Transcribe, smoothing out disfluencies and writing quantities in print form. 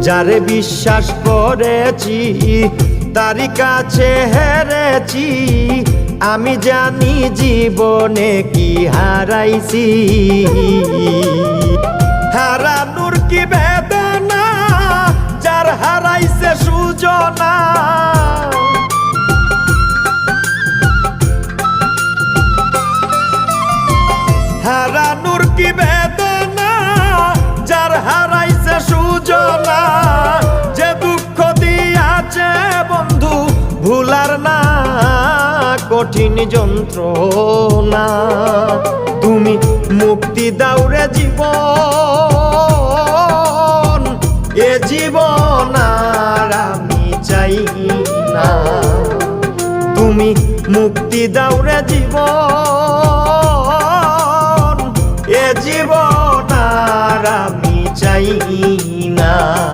যারে বিশ্বাস করেছি তারি কাছে হেরেছি, আমি জানি জীবনে কি হারাইছি। হারানোর কি বেদনা, যার হারাইছে সুজনা। হারানোর কি বেদনা, যার হারাইছে সুজনা। যে দুঃখ দিয়াছে বন্ধু ভুলার না কঠিন যন্ত্রণা। তুমি মুক্তি দাও রে জীবন, এ জীবন আর আমি চাই না। তুমি মুক্তি দাও রে জীবন, এ জীবন আর আমি চাই